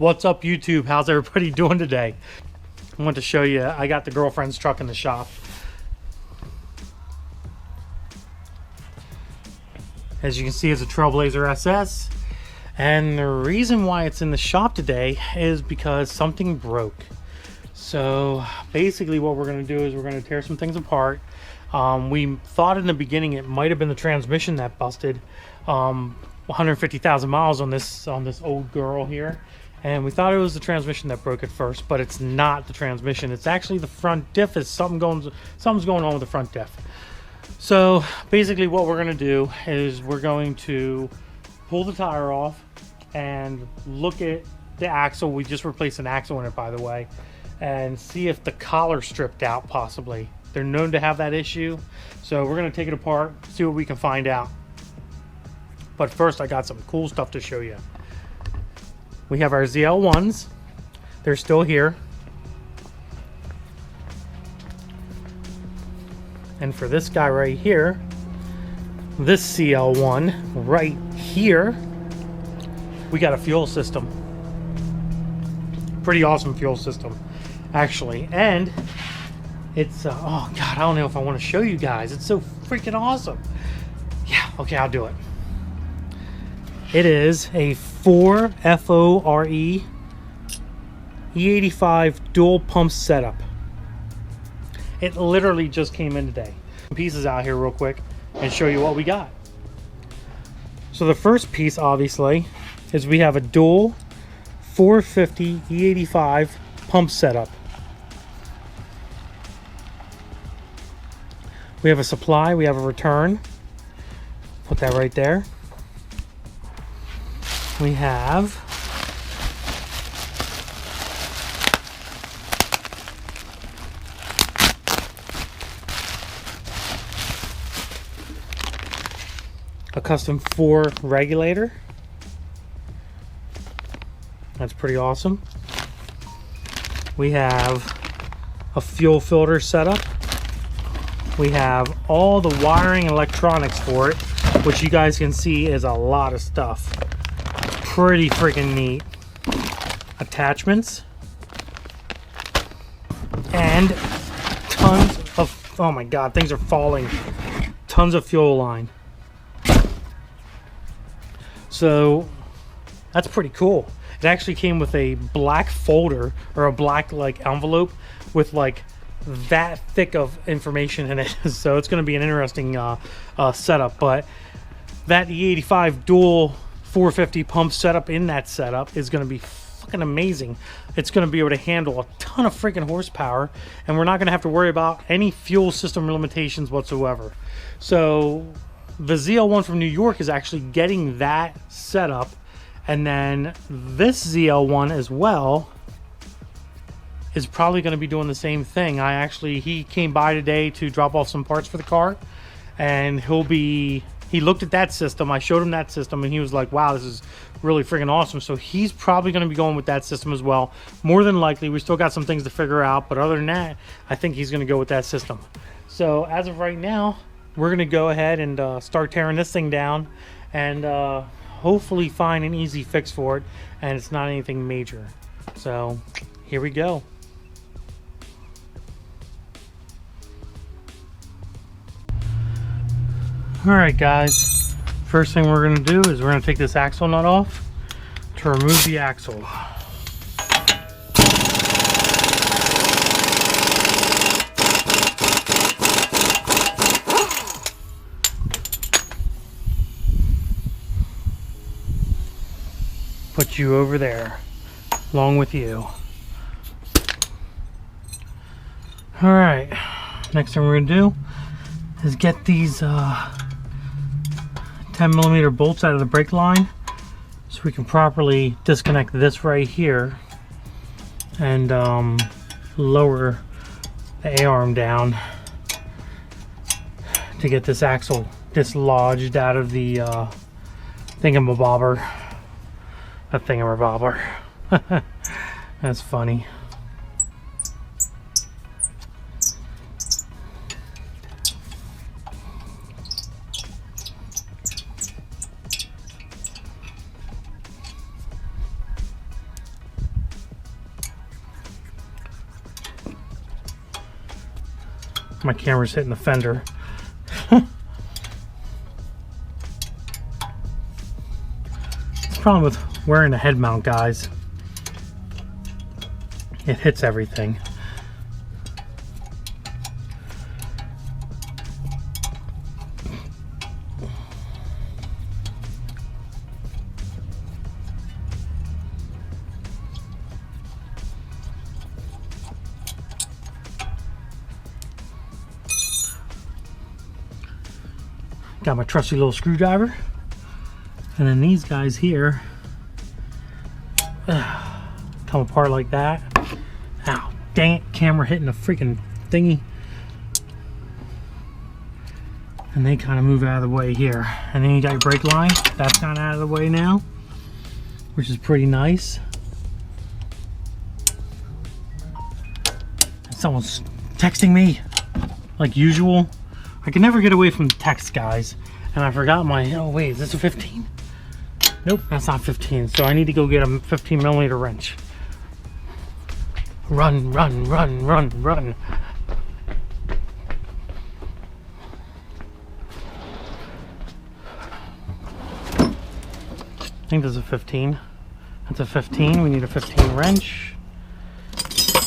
What's up, YouTube? How's everybody doing today? I want to show you, I got the girlfriend's truck in the shop. As you can see, it's a Trailblazer SS. And the reason why it's in the shop today is because something broke. So basically what we're going to do is we're going to tear some things apart. We thought in the beginning it might have been the transmission that busted. 150,000 miles on this old girl here. And we thought it was the transmission that broke at first, but it's not the transmission. It's actually the front diff. Something's going on with the front diff. So basically what we're going to do is we're going to pull the tire off and look at the axle. We just replaced an axle in it, by the way, and see if the collar stripped out possibly. They're known to have that issue. So we're going to take it apart, see what we can find out. But first, I got some cool stuff to show you. We have our ZL1s. They're still here. And for this guy right here, this CL1 right here, we got a fuel system. Pretty awesome fuel system, actually. And it's, oh God, I don't know if I want to show you guys. It's so freaking awesome. Yeah, okay, I'll do it. It is a 4FORE E85 dual pump setup. It literally just came in today. Pieces out here real quick and show you what we got. So the first piece obviously is we have a dual 450 E85 pump setup. We have a supply, we have a return. Put that right there. We have a custom 4 regulator. That's pretty awesome. We have a fuel filter setup. We have all the wiring and electronics for it, which you guys can see is a lot of stuff. Pretty freaking neat. Attachments. And tons of, oh my God, things are falling. Tons of fuel line. So that's pretty cool. It actually came with a black folder or a black like envelope with like that thick of information in it. So it's going to be an interesting setup. But that E85 dual 450 pump setup in that setup is going to be fucking amazing. It's going to be able to handle a ton of freaking horsepower, and we're not going to have to worry about any fuel system limitations whatsoever. So the ZL1 from New York is actually getting that setup, and then this ZL1 as well is probably going to be doing the same thing. He came by today to drop off some parts for the car, and he looked at that system. I showed him that system and he was like, wow, this is really freaking awesome. So he's probably going to be going with that system as well. More than likely. We still got some things to figure out, but other than that, I think he's going to go with that system. So as of right now, we're going to go ahead and start tearing this thing down and hopefully find an easy fix for it, and it's not anything major. So here we go. Alright guys, first thing we're going to do is we're going to take this axle nut off to remove the axle. Put you over there, along with you. Alright, next thing we're going to do is get these 10mm bolts out of the brake line so we can properly disconnect this right here and lower the A-arm down to get this axle dislodged out of the thingamabobber. A thingamabobber. That's funny. My camera's hitting the fender. It's the problem with wearing a head mount, guys. It hits everything. Got my trusty little screwdriver, and then these guys here come apart like that. Ow, dang it, camera hitting the freaking thingy. And they kind of move out of the way here. And then you got your brake line, that's kind of out of the way now, which is pretty nice. Someone's texting me like usual. I can never get away from text, guys. And I forgot my, oh wait, is this a 15? Nope, that's not 15. So I need to go get a 15mm wrench. Run, run, run, run, run. I think there's a 15. That's a 15. We need a 15 wrench.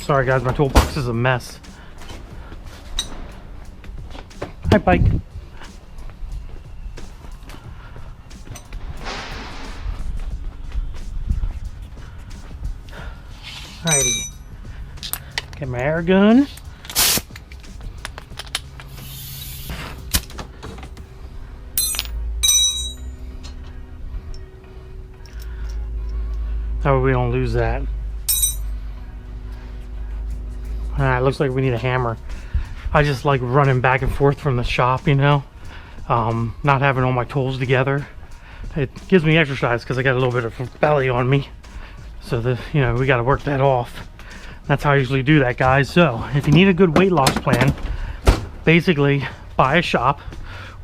Sorry guys, my toolbox is a mess. Hi, Pike. Alrighty. Get my air gun. That way we don't lose that. Alright, looks like we need a hammer. I just like running back and forth from the shop, you know, not having all my tools together. It gives me exercise because I got a little bit of belly on me, so that, you know, we got to work that off. That's how I usually do that, guys. So if you need a good weight loss plan, basically buy a shop,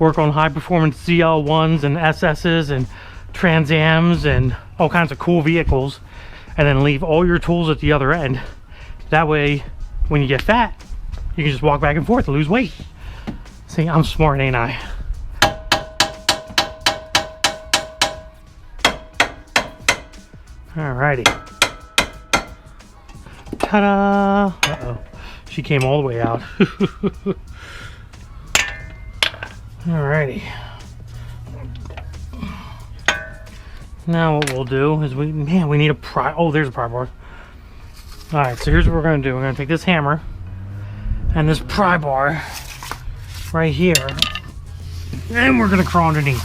work on high performance ZL1s and SS's and Trans Ams and all kinds of cool vehicles, and then leave all your tools at the other end. That way when you get fat, you can just walk back and forth and lose weight. See, I'm smart, ain't I? Alrighty. Ta-da! Uh-oh. She came all the way out. Alrighty. Now what we'll do is we need a pry. Oh, there's a pry bar. Alright, so here's what we're going to do. We're going to take this hammer and this pry bar right here, and we're gonna crawl underneath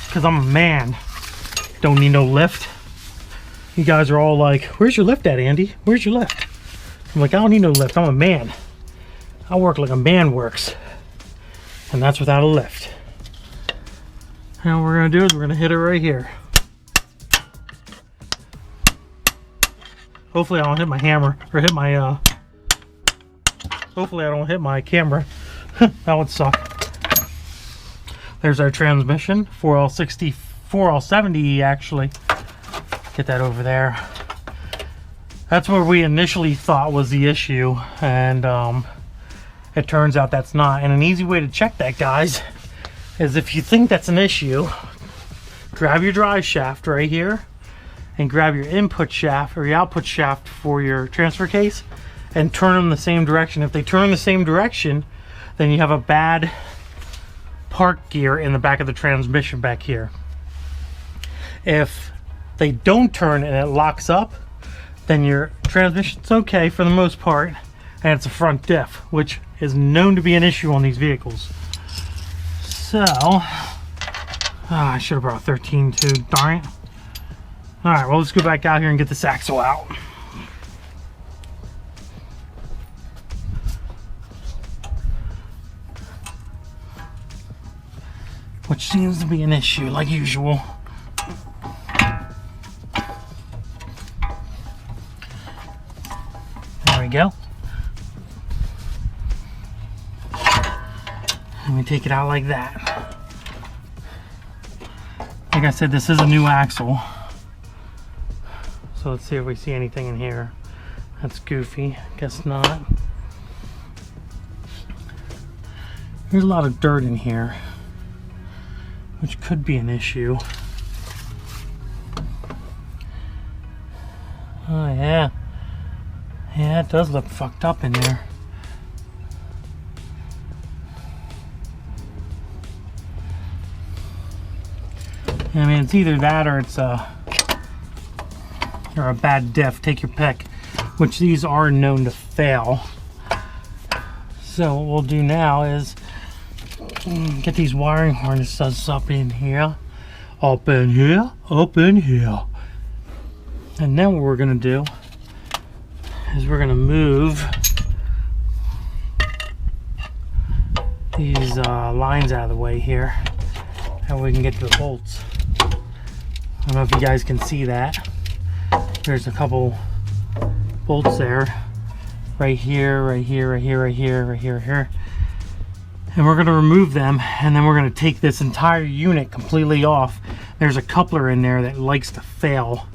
because I'm a man, don't need no lift. You guys are all like, where's your lift at, Andy? Where's your lift? I'm like, I don't need no lift. I'm a man. I work like a man works, and that's without a lift. And what we're gonna do is we're gonna hit it right here. Hopefully I don't hit my hammer or hit my hopefully I don't hit my camera. That would suck. There's our transmission, 4L60, 4L70 actually. Get that over there. That's where we initially thought was the issue, and it turns out that's not. And an easy way to check that, guys, is if you think that's an issue, grab your drive shaft right here and grab your input shaft or your output shaft for your transfer case and turn them the same direction. If they turn the same direction, then you have a bad park gear in the back of the transmission back here. If they don't turn and it locks up, then your transmission's okay for the most part, and it's a front diff, which is known to be an issue on these vehicles. So, I should have brought 13 too, darn it. Alright, well, let's go back out here and get this axle out. Which seems to be an issue, like usual. There we go. And we take it out like that. Like I said, this is a new axle. So let's see if we see anything in here. That's goofy. Guess not. There's a lot of dirt in here, which could be an issue. Oh yeah. Yeah, it does look fucked up in there. I mean, it's either that or it's a bad diff. Take your pick. Which these are known to fail. So what we'll do now is get these wiring harnesses up in here, up in here, up in here. And then what we're gonna do is we're gonna move these lines out of the way here, and we can get to the bolts. I don't know if you guys can see that. There's a couple bolts there, right here, right here, right here, right here, right here, right here. And we're gonna remove them, and then we're gonna take this entire unit completely off. There's a coupler in there that likes to fail,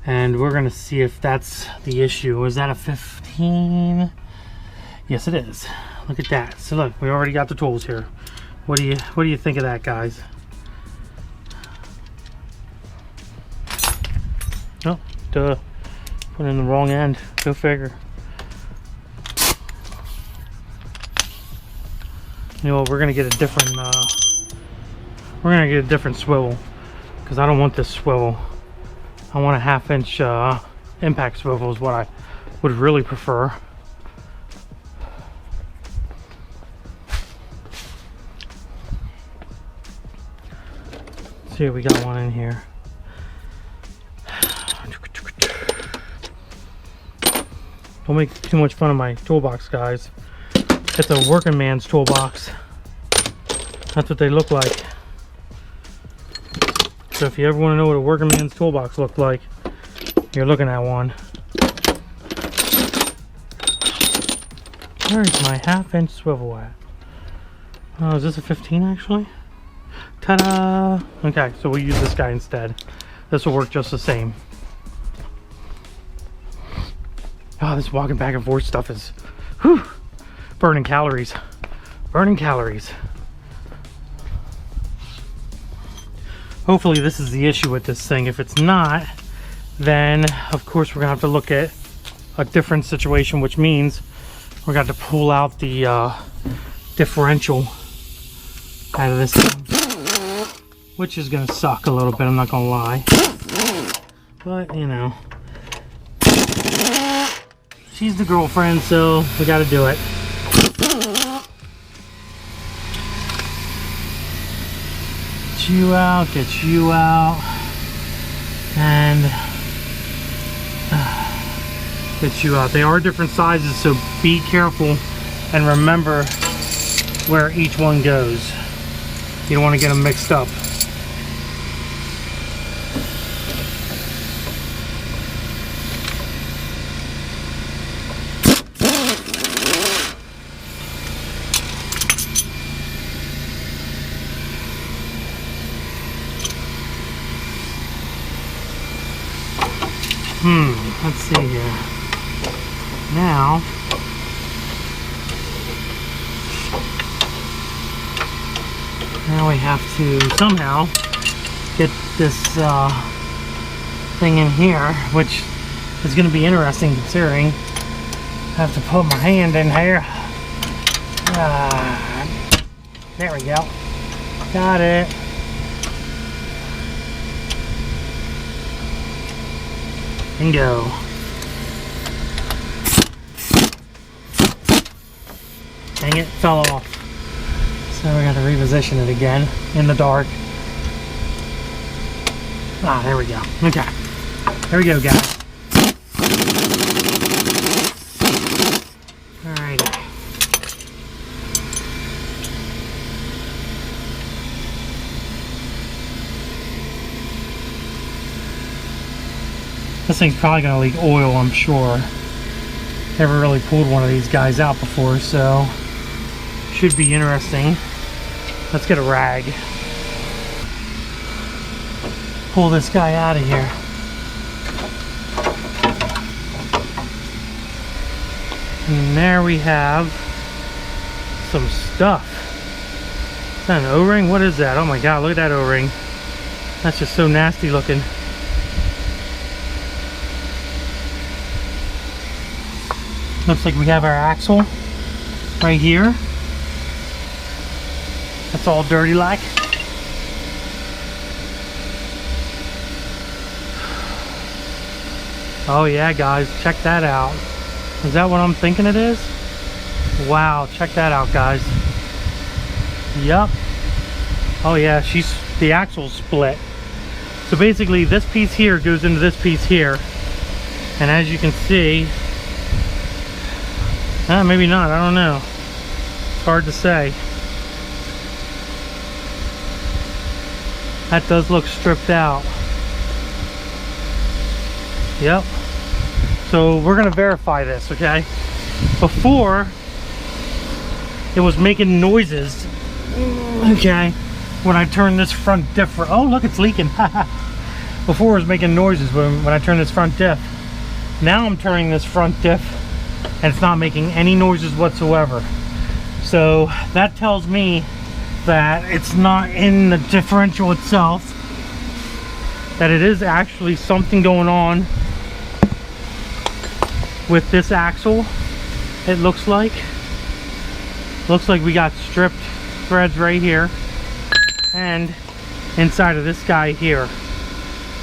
and we're gonna see if that's the issue. Is that a 15? Yes, it is. Look at that. So look, we already got the tools here. What do you think of that, guys? Oh, duh. Put in the wrong end. Go figure. You know what? We're gonna get a different. We're gonna get a different swivel, because I don't want this swivel. I want a 1/2-inch impact swivel is what I would really prefer. See, we got one in here. Don't make too much fun of my toolbox, guys. It's a working man's toolbox. That's what they look like. So if you ever want to know what a working man's toolbox looked like, you're looking at one. Where's my 1/2-inch swivel at? Oh, is this a 15 actually? Ta-da! Okay, so we'll use this guy instead. This will work just the same. Oh, this walking back and forth stuff is whew, burning calories. Burning calories. Hopefully this is the issue with this thing. If it's not, then of course we're gonna have to look at a different situation, which means we're gonna have to pull out the differential out of this thing, which is gonna suck a little bit, I'm not gonna lie. But you know, she's the girlfriend, so we gotta do it. Get you out, and get you out. They are different sizes, so be careful and remember where each one goes. You don't want to get them mixed up. Let's see here. Now, we have to somehow get this thing in here, which is going to be interesting considering I have to put my hand in here. There we go. Got it. Bingo. Dang it, fell off. So we got to reposition it again in the dark. Ah, there we go. Okay. There we go, guys. Alrighty. This thing's probably going to leak oil, I'm sure. Never really pulled one of these guys out before, so should be interesting. Let's get a rag. Pull this guy out of here. And there we have some stuff. Is that an O-ring? What is that? Oh my god, look at that O-ring. That's just so nasty looking. Looks like we have our axle right here. That's all dirty like. Oh yeah, guys, check that out. Is that what I'm thinking it is? Wow, check that out, guys. Yep. Oh yeah, the axle's split. So basically this piece here goes into this piece here. And as you can see, maybe not, I don't know. It's hard to say. That does look stripped out. Yep. So we're gonna verify this, okay? Before, it was making noises, okay, when I turn this front diff. Oh look, it's leaking. Before it was making noises when I turn this front diff. Now I'm turning this front diff and it's not making any noises whatsoever. So that tells me that it's not in the differential itself, that it is actually something going on with this axle. It looks like we got stripped threads right here and inside of this guy here.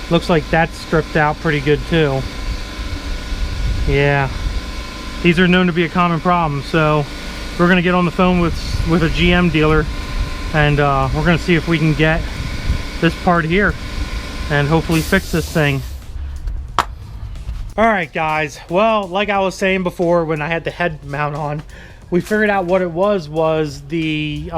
Looks like that's stripped out pretty good too. Yeah, these are known to be a common problem, so we're gonna get on the phone with a GM dealer and we're gonna see if we can get this part here and hopefully fix this thing. All right, guys, well, like I was saying before when I had the head mount on, we figured out what it was the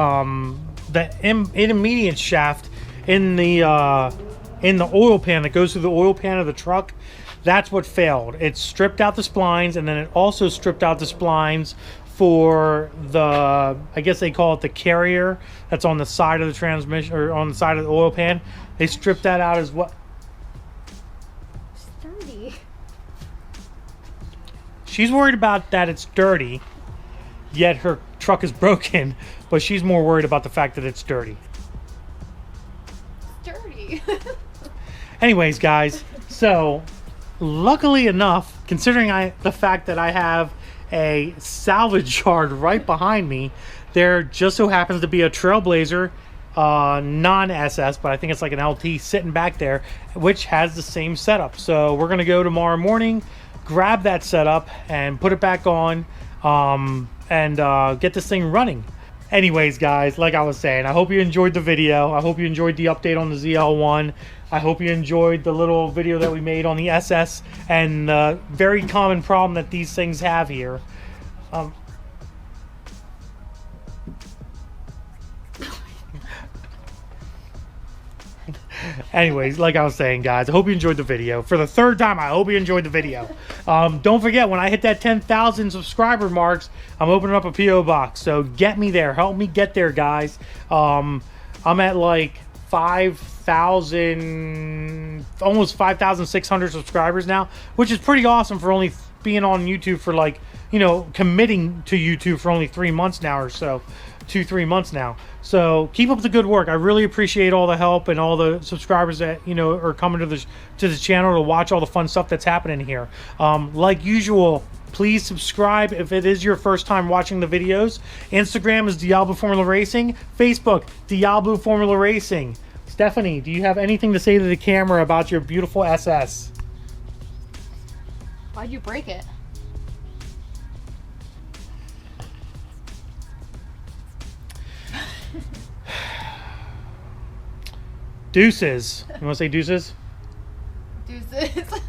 intermediate shaft in the oil pan that goes through the oil pan of the truck. That's what failed. It stripped out the splines, and then it also stripped out the splines for the, I guess they call it the carrier that's on the side of the transmission, or on the side of the oil pan. They stripped that out as well. It's dirty. She's worried about that it's dirty, yet her truck is broken, but she's more worried about the fact that it's dirty. It's dirty. Anyways, guys, so luckily enough, considering the fact that I have a salvage yard right behind me, there just so happens to be a Trailblazer non-SS, but I think it's like an LT sitting back there, which has the same setup. So we're gonna go tomorrow morning, grab that setup and put it back on, and get this thing running. Anyways, guys, like I was saying, I hope you enjoyed the video. I hope you enjoyed the update on the ZL1. I hope you enjoyed the little video that we made on the SS and the very common problem that these things have here. Anyways, like I was saying, guys, I hope you enjoyed the video. For the third time, I hope you enjoyed the video. Don't forget, when I hit that 10,000 subscriber marks, I'm opening up a P.O. box. So get me there. Help me get there, guys. I'm at like 5,000, almost 5,600 subscribers now, which is pretty awesome for only being on YouTube for, like, you know, committing to YouTube for only 3 months now or so. 2-3 months now. So keep up the good work. I really appreciate all the help and all the subscribers that, you know, are coming to the channel to watch all the fun stuff that's happening here. Like usual, please subscribe if it is your first time watching the videos. Instagram is Diablo Formula Racing. Facebook, Diablo Formula Racing. Stephanie, do you have anything to say to the camera about your beautiful SS? Why'd you break it? Deuces. You want to say deuces? Deuces.